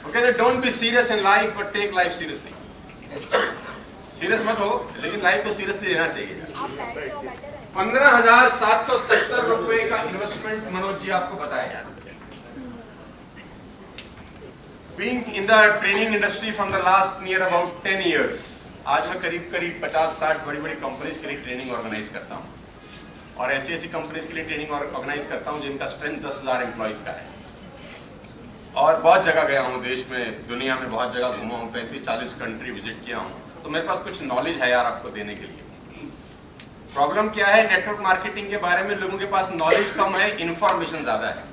Okay, तो don't be serious in life but take life seriously. Serious मत हो, लेकिन लाइफ को सीरियसली लेना चाहिए। 15,770 रुपए का इन्वेस्टमेंट मनोज जी आपको बताया। Being in the training industry from the last near about 10 years, आज मैं करीब 50-60 बड़ी बड़ी कंपनीज के लिए ट्रेनिंग ऑर्गेनाइज करता हूँ और ऐसी ऐसी कंपनीज के लिए ट्रेनिंग ऑर्गेनाइज करता हूँ जिनका स्ट्रेंथ 10,000 एम्प्लॉइज का है। और बहुत जगह गया हूँ, देश में दुनिया में बहुत जगह घूमा हूँ, 35-40 कंट्री विजिट किया हूँ, तो मेरे पास कुछ नॉलेज है यार आपको देने के लिए। प्रॉब्लम क्या है, नेटवर्क मार्केटिंग के बारे में लोगों के पास नॉलेज कम है, इंफॉर्मेशन ज्यादा है।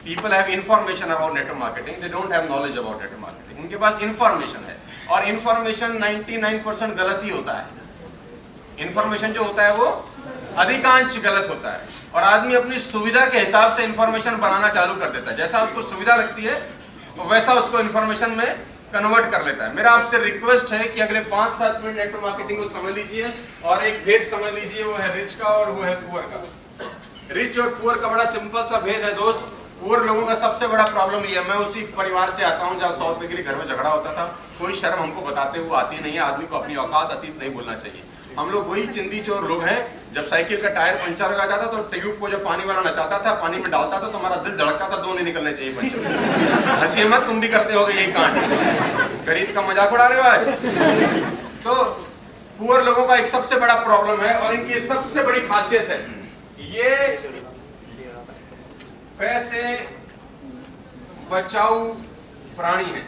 People have information about network marketing, they don't have knowledge about network marketing. उनके पास information है और information 99% गलत ही होता है। information जो होता है वो अधिकांश गलत होता है और आदमी अपनी सुविधा के हिसाब से information बनाना चालू कर देता है। जैसा उसको सुविधा लगती है वैसा उसको information में कन्वर्ट कर लेता है। मेरा आपसे रिक्वेस्ट है कि अगले 5-7 मिनट नेटवर्क मार्केटिंग को समझ लीजिए और एक भेद समझ लीजिए, वो है रिच का और वो है पुअर का। रिच और पुअर का बड़ा सिंपल सा भेद है दोस्त। पुअर लोगों का सबसे बड़ा प्रॉब्लम ये है, मैं उसी परिवार से आता हूँ जहाँ 100 रुपए के लिए घर में झगड़ा होता था। कोई शर्म हमको बताते हुए आती नहीं है, आदमी को अपनी औकात अतीत नहीं बोलना चाहिए। हम लोग वही चिंदी चोर लोग हैं, जब साइकिल का टायर पंचर हो जाता था तो ट्यूब को जब पानी वाला नचाता था, पानी में डालता था तो हमारा दिल धड़कता था, दो नहीं निकलने चाहिए पंचर। हंसी मत, तुम भी करते होगे यही कांड। गरीब का मजाक उड़ा रहे हो आज। तो पुअर लोगों का एक सबसे बड़ा प्रॉब्लम है और इनकी सबसे बड़ी खासियत है, ये पैसे बचाऊ प्राणी है।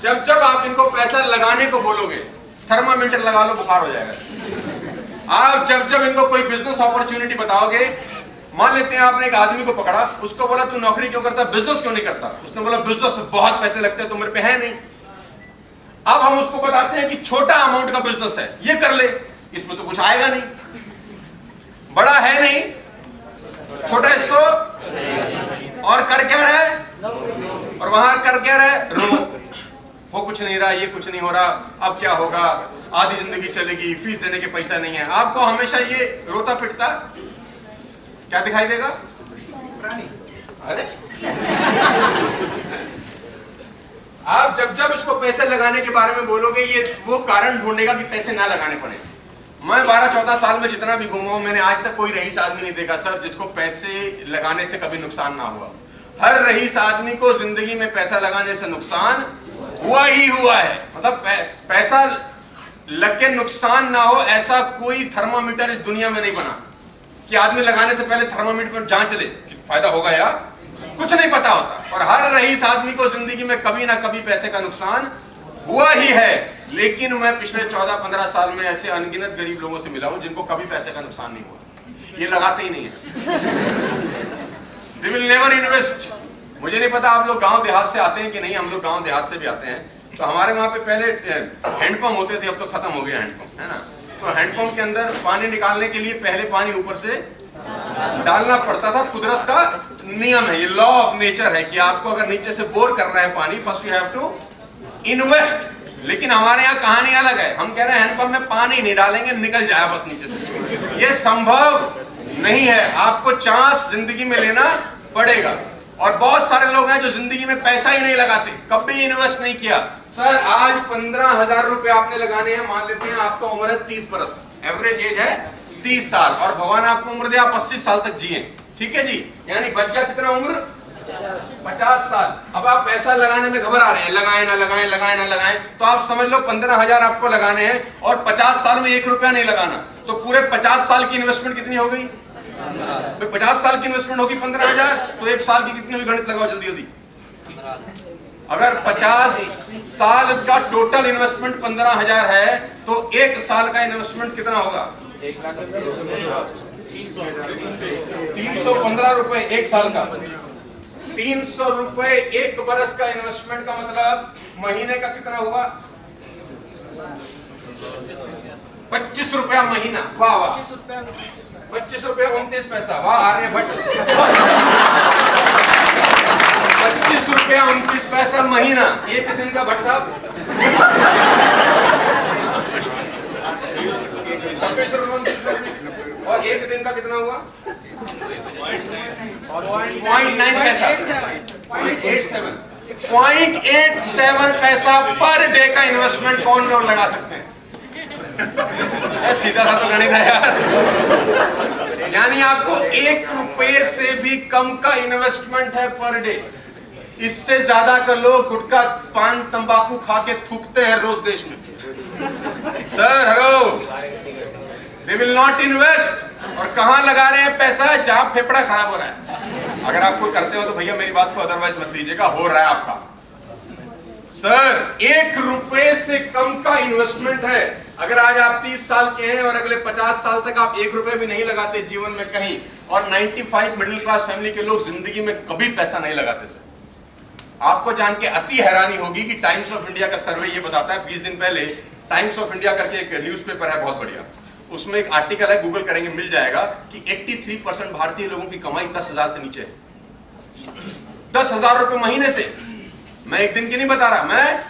जब जब आप इनको पैसा लगाने को बोलोगे, थर्मामीटर लगा लो बुखार हो जाएगा। आप जब जब इनको कोई बिजनेस अपॉर्चुनिटी बताओगे, मान लेते हैं आपने एक आदमी को पकड़ा, उसको बोला तू नौकरी क्यों करता, बिजनेस क्यों नहीं करता, उसने बोला बिजनेस में बहुत पैसे लगते हैं तो मेरे पे है नहीं। अब हम उसको बताते हैं कि छोटा अमाउंट का बिजनेस है, ये कर ले, इसमें तो कुछ आएगा नहीं, बड़ा है नहीं, छोटा इसको, और कर क्या रहा है, और वहां कर क्या रहा है, रो, हो कुछ नहीं रहा, ये कुछ नहीं हो रहा, अब क्या होगा, आधी जिंदगी चलेगी, फीस देने के पैसा नहीं है। आपको हमेशा ये रोता पिटता क्या दिखाई देगा, अरे आप जब जब इसको पैसे लगाने के बारे में बोलोगे, ये वो कारण ढूंढेगा कि पैसे ना लगाने पड़े। मैं 12-14 साल में जितना भी घूमा हूं, मैंने आज तक कोई रईस आदमी नहीं देखा सर जिसको पैसे लगाने से कभी नुकसान ना हुआ। हर रईस आदमी को जिंदगी में पैसा लगाने से नुकसान हुआ ही हुआ है। मतलब पैसा लग के नुकसान ना हो ऐसा कोई थर्मामीटर इस दुनिया में नहीं बना कि आदमी लगाने से पहले थर्मामीटर पर जांच ले कि फायदा होगा या कुछ नहीं पता होता। और हर रईस आदमी को जिंदगी में कभी ना कभी पैसे का नुकसान हुआ ही है। लेकिन मैं पिछले 14-15 साल में ऐसे अनगिनत गरीब लोगों से मिला हूं जिनको कभी पैसे का नुकसान नहीं हुआ। ये लगाते ही नहीं है। They will never invest। मुझे नहीं पता आप लोग गांव देहात से आते हैं कि नहीं, हम लोग गांव देहात से भी आते हैं। तो हमारे वहां पे पहले हैंडपंप होते थे, अब तो खत्म हो गया हैंडपंप, है ना। तो हैंडपंप के अंदर पानी निकालने के लिए पहले पानी ऊपर से डालना पड़ता था। कुदरत का नियम है, ये लॉ ऑफ नेचर है कि आपको अगर नीचे से बोर करना है पानी, first you have to invest. लेकिन हमारे यहाँ कहानी अलग है, हम कह रहे हैं हैंडपंप में पानी नहीं डालेंगे, निकल जाए बस नीचे से। ये संभव नहीं है, आपको चांस जिंदगी में लेना पड़ेगा। और बहुत सारे लोग हैं जो जिंदगी में पैसा ही नहीं लगाते, कभी इन्वेस्ट नहीं किया। सर आज 15,000 रुपए आपने लगाने हैं, मान लेते हैं आपका उम्र है 30 बरस, एवरेज एज है 30 साल और भगवान आपको उम्र दे आप 80 साल तक जिए, ठीक है जी, यानी बच गया कितना उम्र, 50 साल। अब आप पैसा लगाने में घबरा रहे हैं, लगाएं ना लगाएं, लगाएं ना लगाएं, तो आप समझ लो 15,000 आपको लगाने हैं और 50 साल में 1 रुपया नहीं लगाना, तो पूरे 50 साल की इन्वेस्टमेंट कितनी हो गई। 50 साल की इन्वेस्टमेंट होगी 15,000, तो 1 साल की कितनी हुई, गणित लगाओ जल्दी जल्दी। अगर 50 साल का टोटल इन्वेस्टमेंट 15,000 है तो 1 साल का इन्वेस्टमेंट कितना होगा, 315 रुपए 1 साल का। 300 रुपए 1 बरस का इन्वेस्टमेंट का मतलब महीने का कितना हुआ, 25 रुपया महीना। वाह वाह, 25 रुपया 29 पैसा, वाह आर्यभट्ट। 25 रुपया 29 पैसा महीना, एक दिन का भट्ट साहब 26 रुपये 29 पैसे, और एक दिन का कितना हुआ 0.9 पैसा, 0.87 पैसा पर डे का इन्वेस्टमेंट कौन लोग लगा सकते हैं? सीधा सा तो गणित है यार। यानी आपको 1 रुपए से भी कम का इन्वेस्टमेंट है पर डे। इससे ज्यादा का लोग गुटखा पान तंबाकू खा के थूकते हैं रोज देश में। Sir hello, they will not invest. और कहां लगा रहे हैं पैसा? जहां फेफड़ा खराब हो रहा है। अगर आप कोई करते हो तो भैया मेरी बात को अदरवाइज मत लीजिएगा, हो रहा है आपका। सर 1 रुपए से कम का इन्वेस्टमेंट है। अगर आज आप 30 साल के हैं और अगले 50 साल तक आप 1 रुपए भी नहीं लगाते जीवन में कहीं, और 95 मिडिल क्लास फैमिली के लोग जिंदगी में कभी पैसा नहीं लगाते सर, आपको जान के अति हैरानी होगी कि टाइम्स ऑफ इंडिया का सर्वे ये बताता है, 20 दिन पहले टाइम्स ऑफ इंडिया करके एक न्यूज़पेपर है बहुत बढ़िया, उसमें एक आर्टिकल है, गूगल करेंगे मिल जाएगा, कि 83% भारतीय लोगों की कमाई 10,000 से नीचे है। 10,000 रुपए महीने से। मैं एक दिन की नहीं बता रहा, मैं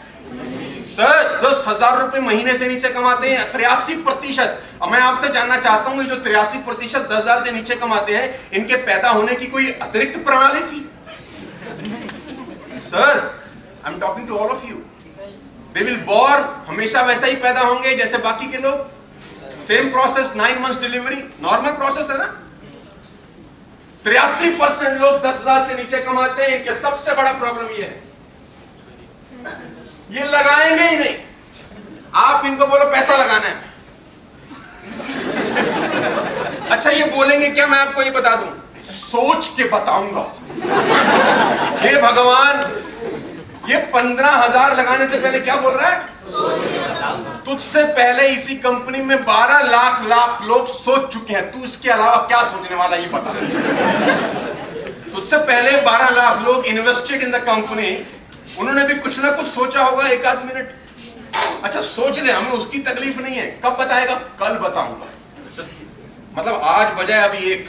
सर 10,000 रुपए महीने से नीचे कमाते हैं 83%। और मैं आपसे जानना चाहता हूं, जो 83% 10,000 से नीचे कमाते हैं, इनके पैदा होने की कोई अतिरिक्त प्रणाली थी? Sir I am talking to all of you, they will born हमेशा वैसा ही पैदा होंगे जैसे बाकी के लोग। Same process, 9 months delivery, normal process है ना। 83% लोग 10,000 से नीचे कमाते हैं। इनके सबसे बड़ा प्रॉब्लम ये है, ये लगाएंगे ही नहीं। आप इनको बोलो पैसा लगाना है, अच्छा ये बोलेंगे क्या? मैं आपको ये बता दूं, सोच के बताऊंगा। हे भगवान, ये 15,000 लगाने से पहले क्या बोल रहा है? तुझसे पहले इसी कंपनी में 12 लाख लोग सोच चुके हैं, तू इसके अलावा क्या सोचने वाला ये बता। तुझसे पहले 12 लाख लोग इन्वेस्टेड इन द कंपनी, उन्होंने भी कुछ ना कुछ सोचा होगा, एक आध मिनट। अच्छा सोच ले, हमें उसकी तकलीफ नहीं है। कब बताएगा? कल बताऊंगा। मतलब आज बजाय अभी 1,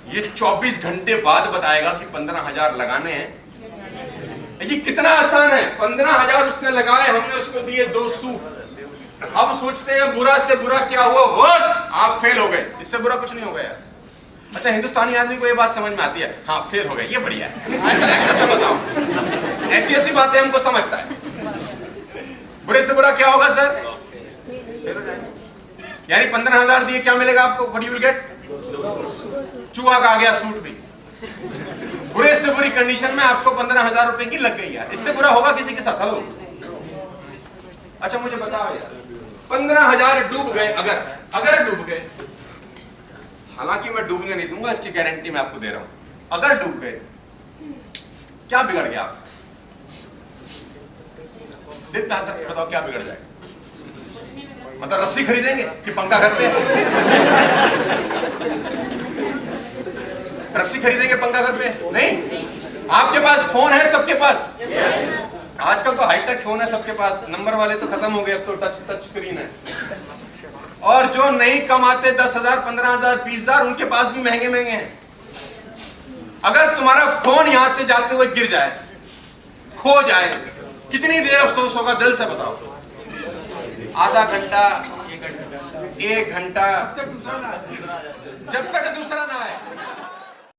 ये 24 घंटे बाद बताएगा कि 15,000 लगाने हैं। ये कितना आसान है। 15,000 उसने लगाए, हमने उसको दिए 2 सूट। अब सोचते हैं बुरा से बुरा क्या हुआ? वर्स्ट, आप फेल हो गए। इससे बुरा कुछ नहीं हो गया। अच्छा हिंदुस्तानी आदमी को ये बात समझ में आती है, हाँ फेल हो गए, ये बढ़िया है। ऐसा बताओ, ऐसी बातें हमको समझता है। बुरे से बुरा क्या होगा सर? फेल हो जाएंगे। यानी 15,000 दिए, क्या मिलेगा आपको? What you will get? चूहा का आ गया सूट भी। बुरे से बुरी कंडीशन में आपको 15,000 रुपए की लग गई यार। इससे बुरा होगा किसी के साथ? हेलो, अच्छा मुझे बताओ यार, 15,000 डूब गए, अगर डूब गए, हालांकि मैं डूबने नहीं दूंगा, इसकी गारंटी मैं आपको दे रहा हूं। अगर डूब गए, क्या बिगड़ गया? आप बताओ क्या बिगड़ जाएगा? मतलब रस्सी खरीदेंगे कि पंखा घर पे? रस्सी खरीदेंगे पंखा घर पे? नहीं। आपके पास फोन है, सबके पास आजकल तो हाईटेक फोन है सबके पास, नंबर वाले तो खत्म हो गए, अब तो टच स्क्रीन है। और जो नहीं कमाते 10,000, 15,000, 20,000, उनके पास भी महंगे हैं। अगर तुम्हारा फोन यहां से जाते हुए गिर जाए, खो जाए, कितनी देर अफसोस होगा? दिल से बताओ। आधा घंटा, 1 घंटा, जब तक दूसरा ना आए।